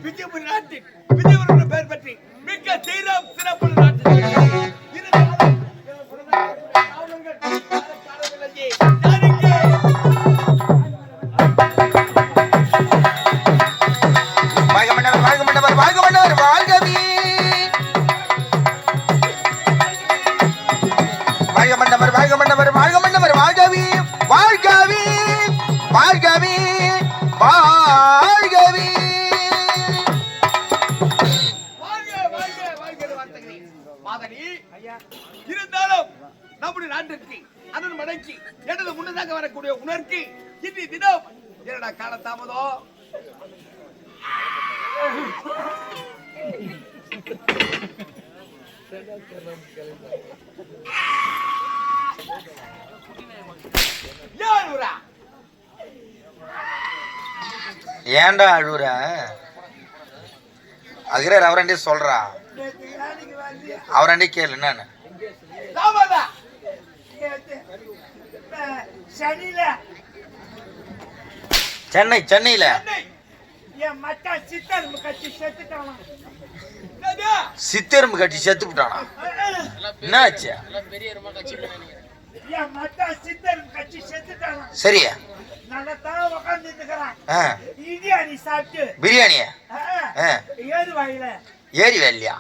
விஜயபுரி நாட்டின் விஜயபுரி பெயர் பற்றி மிக்க சீரம் சிறப்பு நாட்டில் இருந்தாலும் நம்முடைய நாட்டிற்கு அதன் மடக்கி எனது முன்னதாக வரக்கூடிய உணர்ச்சி இன்றைய தினம் என்னடா காலதாமதம் ஏன்டா அழுவுற? அகிரர் அவரண்டே சொல்றா, அவரண்டே கேளு. என்னன்னு சென்னை சென்னையில சித்தெரும்பு கட்டி செத்து விட்டானா? என்ன ஆச்சு? சரியா பிரியாணியா? ஏறி வரலையா?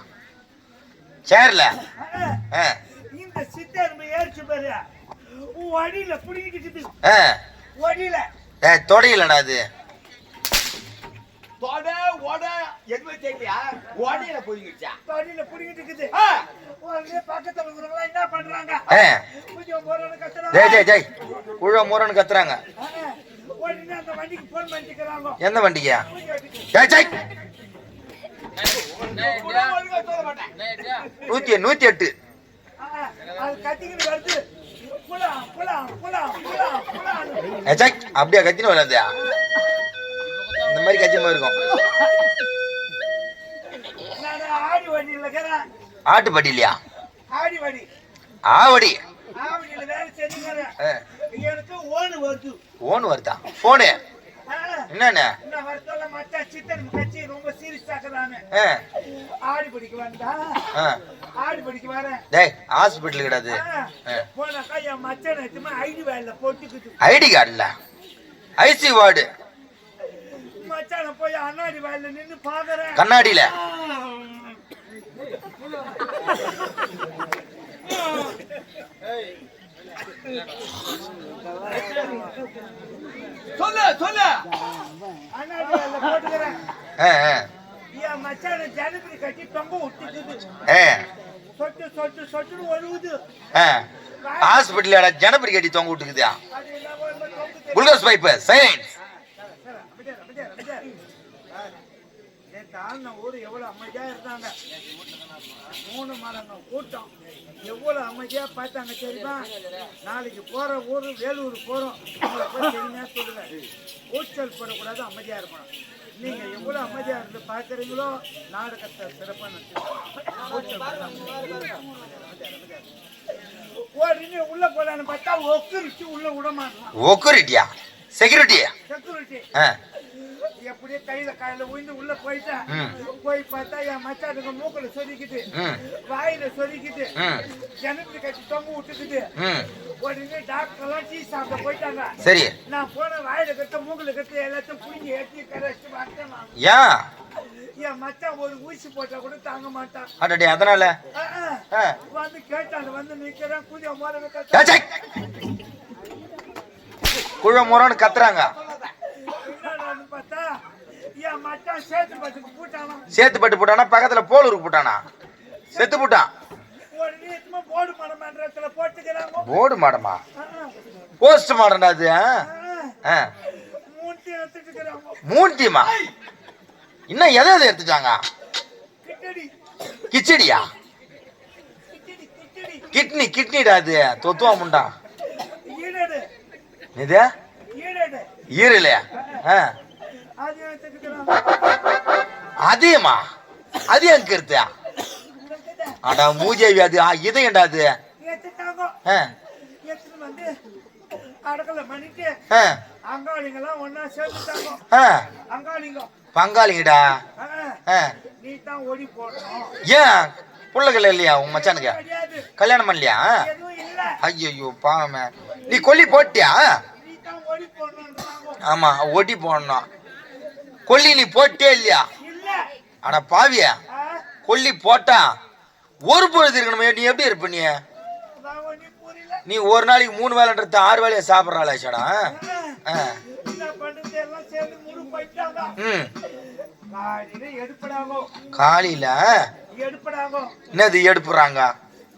சேர்ல இந்த சித்தெரும்பு ஏறிச்சு பாரு, வடியில புடிக்கிட்டு தொடையிலடா அது. கத்துறாங்க. எந்த வண்டிக்கு? 108 அப்படியா கத்தின்னு வராதா? இந்த மாதிரி கத்தியமா இருக்கும். ஆட்டுப்பட்டி இல்லையா? ஆவடி. ஓன் வருதா? போனு என்னன்னு ஹாஸ்பிட்டல் கிடையாது. ஐடி கார்டுல ஐசி வார்டு கண்ணாடியில சொல்லு சொல்லு. ஜனபரி கட்டி தொங்க விட்டுக்குது. ஹாஸ்பிட்டல் ஜனபரி கட்டி தொங்க விட்டுக்குதா? Glucose pipe silence. ஊரு எவ்வளவு அமைதியா இருந்தாங்க. 3 மடங்கு கூட்டம் எவ்வளவு அமைதியா பார்த்தாங்க தெரியுமா? நாளைக்கு போற ஊரு வேலூர் போறோம். தெரியுமா சொல்லுங்க, கூச்சல் போடக்கூடாது, அமைதியா இருக்கணும். நீங்க எவ்வளவு அமைதியா இருந்து பாக்குறீங்களோ நாடகத்தை சிறப்பா உள்ள போலான்னு பார்த்தா ஒக்குரிச்சு உள்ள விட மாட்டோம். ஒக்குரிட்டியா? செக்யூரிட்டி. செக்யூரிட்டி எப்படியே கையில காயில உயிந்து உள்ள போயிட்டேன். ம். போய் பார்த்தா என் மச்சானுக்கு மூக்குல சொரிக்குது, ம். வாயில சொரிக்குது, ம். ஜனத்து கட்டி தொங்க விட்டுக்குது. ம். உடனே டாக்டர் எல்லாம் டீ சாப்பிட போயிட்டாங்க. சரி நான் போன வாயில கட்ட மூக்குல கட்ட எல்லாத்தையும் புரிஞ்சு ஏற்றி கரைச்சு பார்த்தேன். ஏன் என் மச்சான் ஒரு ஊசி போட்டா கூட தாங்க மாட்டான். அடடே அதனால வந்து கேட்டாங்க, வந்து நிக்கிறேன் கூதிய மோர குழ முறன்னு கத்துறாங்க. என்னன்னு பார்த்தா என் மச்சான் சேத்து பட்டுக்கு போட்டானா. சேத்து பட்டு போட்டானா பக்கத்துல போலூருக்கு போட்டானா செத்து போட்டான். உடனே சும்மா போர்டு மன்றத்துல போட்டுக்கிறாங்க. போர்டு மாடமா போஸ்ட் மாடம்டா அது. மூணு எடுத்துட்டு இருக்கிறாங்க. மூணு டீமா இன்னும் எதை எதை எடுத்துட்டாங்க? கிட்டடி கிச்சடியா கிட்டடி கிட்டடி கிட்னி கிட்னிடா அது தொத்துவா முண்டா. ஈரடு இது ஈரடு ஈரல அது எடுத்துட்டு இருக்கிறாங்க. அதேமா அது எங்க இருத்தியா? அடா மூஜேவி அது இதயண்டா அது. எடுத்துட்டாங்க. எடுத்துட்டு வந்து அடக்கல பண்ணிட்டு அங்காளிங்க எல்லாம் ஒன்னா சேர்த்துட்டாங்க. அங்காளிங்க பங்காளிங்கடா. நீ தான் ஓடி போடணும். ஏன் புள்ளகள் இல்லையா உங்க மச்சானுக்கு? கல்யாணம் பண்ணலையா? எதுவும் இல்ல. ஐயோ பாவமே. நீ கொல்லி போட்டியா? நீ தான் ஓடி போடணும்ன்றாங்க. ஆமா ஒட்டி போடணும். கொல்லி நீ போட்டே இல்லையா? இல்ல. ஆனா பாவியா கொல்லி போட்டா ஒரு பொழுது இருக்கணுமே. நீ எப்படி இருப்ப? நீ நான் ஒண்ணு புரியல. நீ ஒரு நாளைக்கு 3 வேளைன்றது 6 வேளையை சாப்பிட்றாளேடா. என்ன பண்றது எல்லாம் சேர்ந்து முழு போயிட்டாங்க. காலையில எடுப்படாங்க. காலையில எடுப்படாங்க. என்னது எடுப்புறாங்க?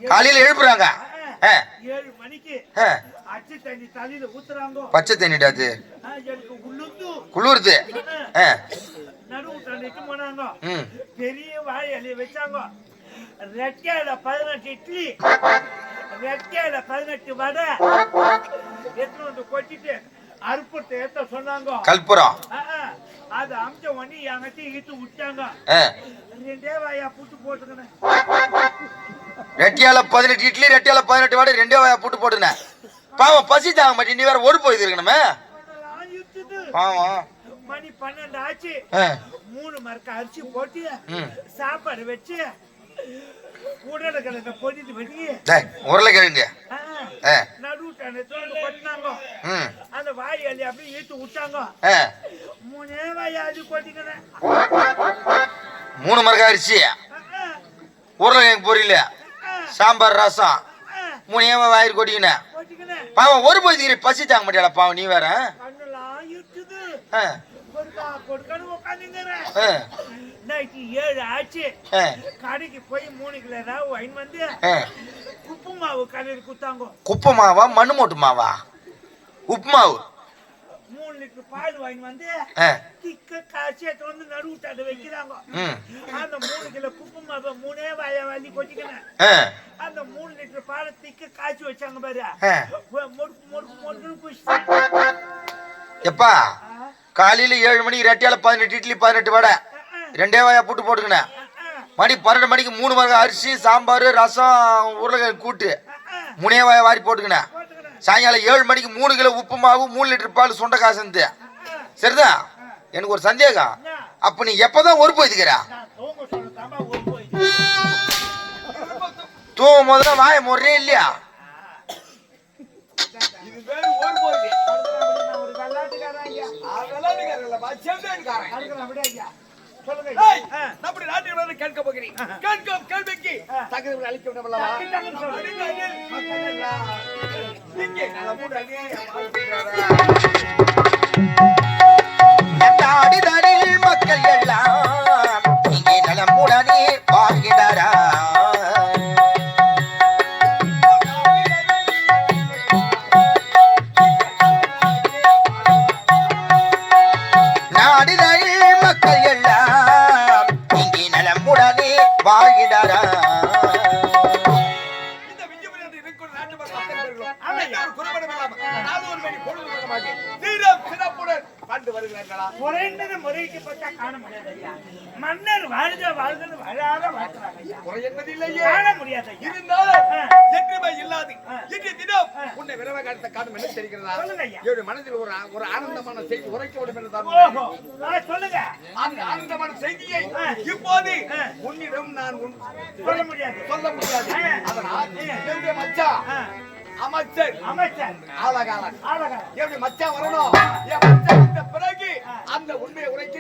காலையில எழுப்புறாங்க. 7 மணிக்கு அச்சு தண்ணி தலையில ஊத்துறாங்க. பச்சை தண்ணிடா அது. எனக்கு உள்ளுந்து குளிருது. நடுவு தண்ணிக்கு போனாங்க. பெரிய வாழை இலைய வச்சாங்க. ரெட்டையில 18 இட்லி, ரெட்டையில 18 வடை எடுத்து வந்து கொட்டிட்டு அறுப்புட்டு ஏத்த சொன்னாங்க. கல்புரம் அது அம்ச ஒண்ணி என்கிட்ட இட்டு விட்டாங்க. 2 வாயா புட்டு போட்டுக்கினேன். ரெட்டியால 18 இட்லி, ரெட்டியால 18 வடை, 2 வாயா புட்டு போட்டுனேன். பாவம் பசி தாங்க மாட்டேன். நீ வேற ஓடி போய் இருக்கணுமே. பாவம் மணி 12 ஆச்சு. 3 மரக்க அரிசி போட்டு சாப்பாடு வச்சு உருளைக்கிழங்க பொடிட்டு வெட்டி உருளைக்கிழங்கு நடுவுட்டாங்க கொட்டினாங்க. அந்த வாய் அள்ளி அப்படியே ஈட்டு விட்டாங்க. 3 வாய் அள்ளி கொட்டிக்கினேன். 3 மரக்க அரிசி, உருளைக்கிழங்கு பொரியல, சாம்பார், ரசம், 3 வாயிறு கொட்டிக்கினேன். பாவம் ஒரு போய் பசி தாங்க மாட்டியாடா பாவம். நீ வேற கண்ணெல்லாம் இருக்குது. கொடுக்கணும் உட்காந்துங்கிறேன். நைட்டு 7 ஆச்சு. கடைக்கு போய் 3 கிலோ ரவை வாங்கி வந்து உப்பு மாவு கடையில் குத்தாங்க. குப்பை மாவா மண்ணு மூட்டு மாவா? உப்பு மாவு. 3 லிட்டர் பால் வாங்கி வந்து திக்க காய்ச்சி எடுத்து வந்து நடுவுட்டாட வைக்கிறாங்க. அந்த 3 கிலோ குப்பை மாவை 3 வாயை வாங்கி கொட்டிக்கினேன். அந்த 3 லிட்டர் பாலை திக்க காய்ச்சி வச்சாங்க பாரு. முறுக்கு முறுக்கு முறுக்கு குடிச்சிட்டேன். எப்பா காலையில 7 மணிக்கு ரெட்டியால 18 இட்லி, 18 வடை, 2 வாயா புட்டு போட்டுக்கினேன். மணி 12 மணிக்கு 3 மரக்க அரிசி, சாம்பார், ரசம், உருளைக்கிழங்கு கூட்டு, 3 வாயா வாரி போட்டுக்கினேன். சாயங்காலம் 7 மணிக்கு 3 கிலோ உப்பு மாவு, 3 லிட்டர் பால், சுண்ட காசு. சரிதான். எனக்கு ஒரு சந்தேகம். அப்ப நீ எப்பதான் ஒரு போய்த்துக்கிற? தூங்கும் போதுதான் வாய முறையே இல்லையா? நம்முடைய நாட்டில் கேட்க போகிறேன். கேட்கும் கேள்விக்கு தகுதி அளிக்க நாடிதனில் மக்கள் எல்லாம் இங்கே நலமுடனே வாழ்கிறாரா? நாடிதனில் மக்கள் எல்லாம் இங்கே நலமுடனே வாழ்கிறாரா? இந்த விஜயபுரி இருக்கிற நாட்டு மக்கள் குறைபடமில்லாமல் நாளொரு மணி பொழுது சீரம் சிறப்புடன் கண்டு வருகிறார்களா? குறைந்தது முறைக்கு பார்த்தா காண முடியாது ஐயா. மன்னர் வாழ்க வாழ்கன்னு வாழாத வாழ்க்கிறாங்க ஐயா. குறை என்பதில்லையே. காண முடியாது ஐயா. இருந்தாலும் என்றுமே இல்லாது இன்றைய தினம் உன்னை விரவ காலத்தை காணும் என்று தெரிகிறதா? சொல்லுங்க ஐயா. என்னுடைய மனதில் ஒரு ஆனந்தமான செய்தி உரைக்க வேண்டும் என்று தான் ஓஹோ, சொல்லுங்க. அந்த ஆனந்தமான செய்தியை இப்போது உன்னிடம் நான் சொல்ல முடியாது. சொல்ல முடியாது. அதனால் என்னுடைய மச்சான் அமைச்சர் அமைச்சர் ஆலகாலன் ஆலகாலன் என்னுடைய மச்சான் வரணும். என் மச்சான் வந்த பிறகு அந்த உண்மையை உரைக்க